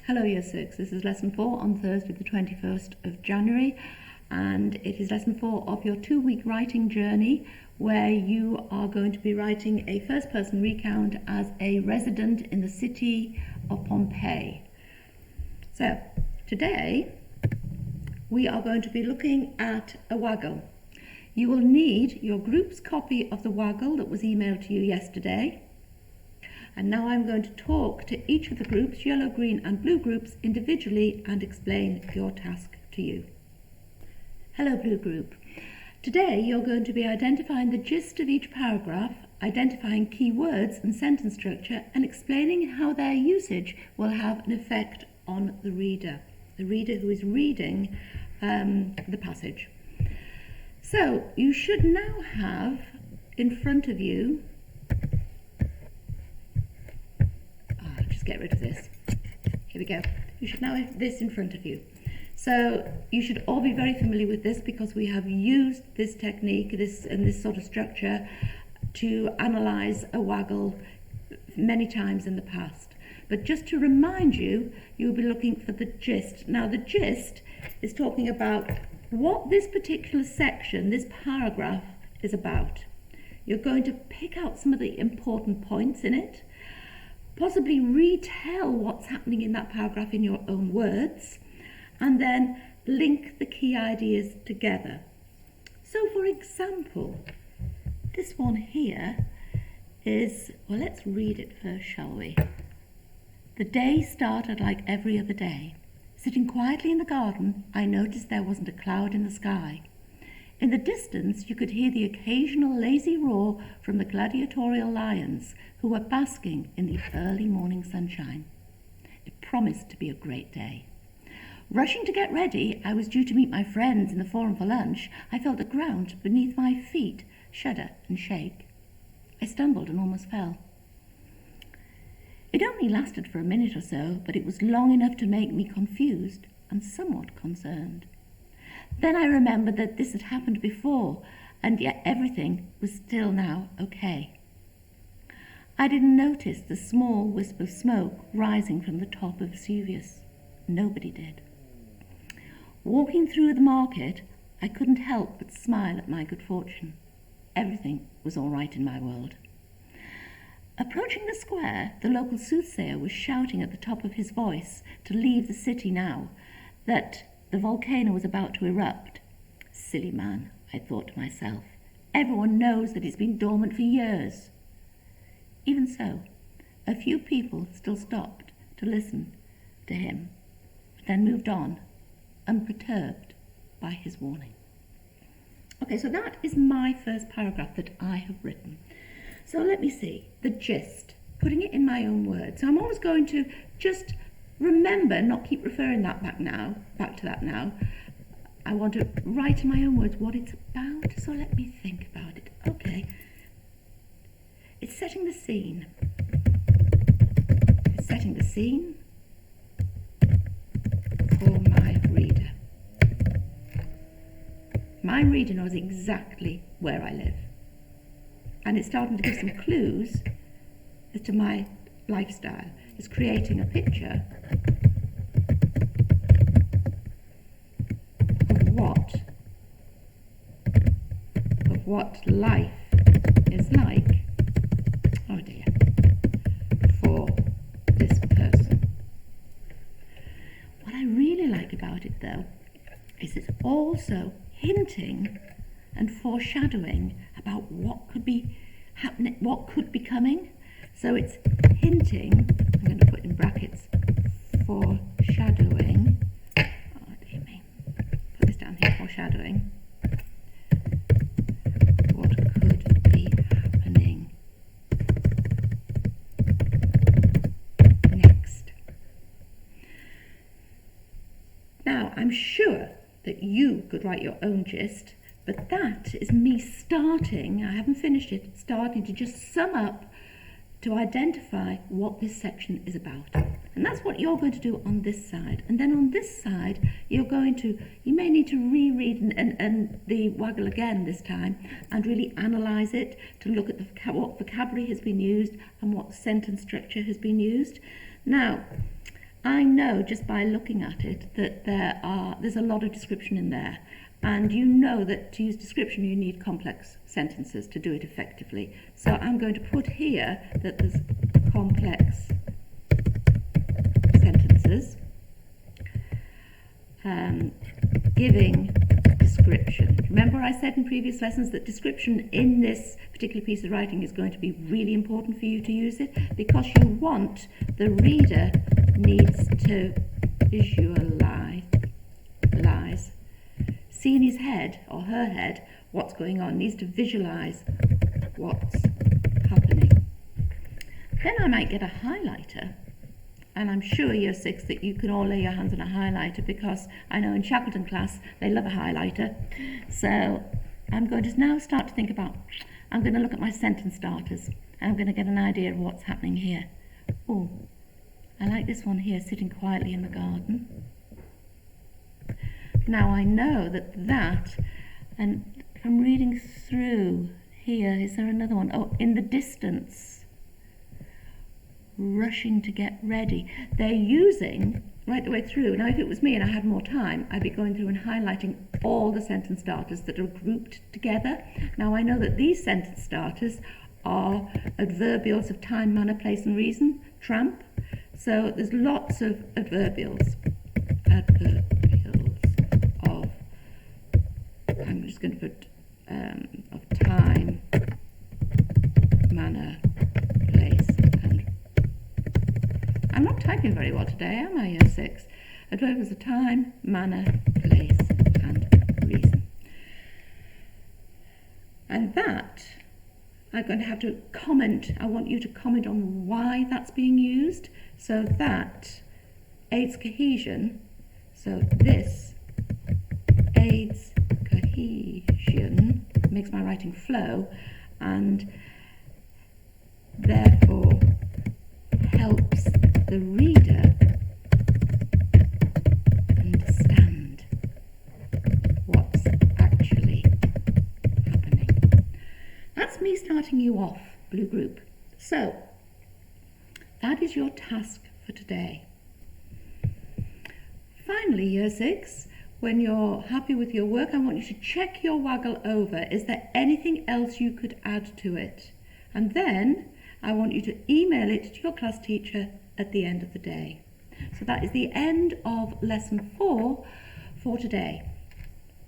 Hello Year 6, this is Lesson 4 on Thursday the 21st of January, and it is Lesson 4 of your 2-week writing journey where you are going to be writing a first person recount as a resident in the city of Pompeii. So today we are going to be looking at a Waggle. You will need your group's copy of the Waggle that was emailed to you yesterday. And now I'm going to talk to each of the groups, yellow, green and blue groups, individually and explain your task to you. Hello blue group. Today you're going to be identifying the gist of each paragraph, identifying key words and sentence structure, and explaining how their usage will have an effect on the reader who is reading the passage. So you should now have in front of you, get rid of this. Here we go. You should now have this in front of you. So you should all be very familiar with this because we have used this technique, this sort of structure to analyse a Waggle many times in the past. But just to remind you, you'll be looking for the gist. Now the gist is talking about what this particular section, this paragraph, is about. You're going to pick out some of the important points in it, possibly retell what's happening in that paragraph in your own words, and then link the key ideas together. So for example, this one here is, well, let's read it first, shall we? The day started like every other day. Sitting quietly in the garden, I noticed there wasn't a cloud in the sky. In the distance, you could hear the occasional lazy roar from the gladiatorial lions who were basking in the early morning sunshine. It promised to be a great day. Rushing to get ready, I was due to meet my friends in the forum for lunch. I felt the ground beneath my feet shudder and shake. I stumbled and almost fell. It only lasted for a minute or so, but it was long enough to make me confused and somewhat concerned. Then I remembered that this had happened before, and yet everything was still now okay. I didn't notice the small wisp of smoke rising from the top of Vesuvius. Nobody did. Walking through the market, I couldn't help but smile at my good fortune. Everything was all right in my world. Approaching the square, the local soothsayer was shouting at the top of his voice to leave the city now, that the volcano was about to erupt. Silly man, I thought to myself. Everyone knows that it's been dormant for years. Even so, a few people still stopped to listen to him, but then moved on, unperturbed by his warning. Okay, so that is my first paragraph that I have written. So let me see, the gist, putting it in my own words. So I'm always going to just remember, not keep referring back to that now. I want to write in my own words what it's about, so let me think about it. Okay. It's setting the scene. It's setting the scene for my reader. My reader knows exactly where I live. And it's starting to give some clues as to my lifestyle. It's creating a picture of what life is like, oh dear, for this person. What I really like about it though is it's also hinting and foreshadowing about what could be happening, what could be coming. So it's hinting, I'm going to put in brackets, foreshadowing, oh dear me, put this down here, foreshadowing, what could be happening next. Now, I'm sure that you could write your own gist, but that is me starting, I haven't finished it, starting to just sum up to identify what this section is about. And that's what you're going to do on this side. And then on this side, you may need to reread and the Waggle again this time and really analyse it to look at what vocabulary has been used and what sentence structure has been used. Now, I know just by looking at it that there's a lot of description in there. And you know that to use description you need complex sentences to do it effectively. So I'm going to put here that there's complex sentences giving description. Remember I said in previous lessons that description in this particular piece of writing is going to be really important for you to use it, because you want the reader needs to visualize, see in his head or her head what's going on, needs to visualize what's happening. Then I might get a highlighter, and I'm sure year 6 that you can all lay your hands on a highlighter, because I know in Shackleton class they love a highlighter. So I'm going to now start to think about, I'm going to look at my sentence starters and I'm going to get an idea of what's happening here. Oh, I like this one here, sitting quietly in the garden. Now I know that, and I'm reading through here, is there another one? Oh, in the distance, rushing to get ready. They're using right the way through. Now if it was me and I had more time, I'd be going through and highlighting all the sentence starters that are grouped together. Now I know that these sentence starters are adverbials of time, manner, place and reason, tramp. So there's lots of adverbials of, I'm just going to put of time, manner, place and, I'm not typing very well today, am I, year 6? Adverbials of time, manner, place and reason. And that I'm going to have to comment. I want you to comment on why that's being used. So that aids cohesion. So this aids cohesion, makes my writing flow, and therefore helps the reader understand what's actually happening. That's me starting you off, Blue Group. So that is your task for today. Finally, year 6, when you're happy with your work, I want you to check your Waggle over. Is there anything else you could add to it? And then I want you to email it to your class teacher at the end of the day. So that is the end of lesson 4 for today.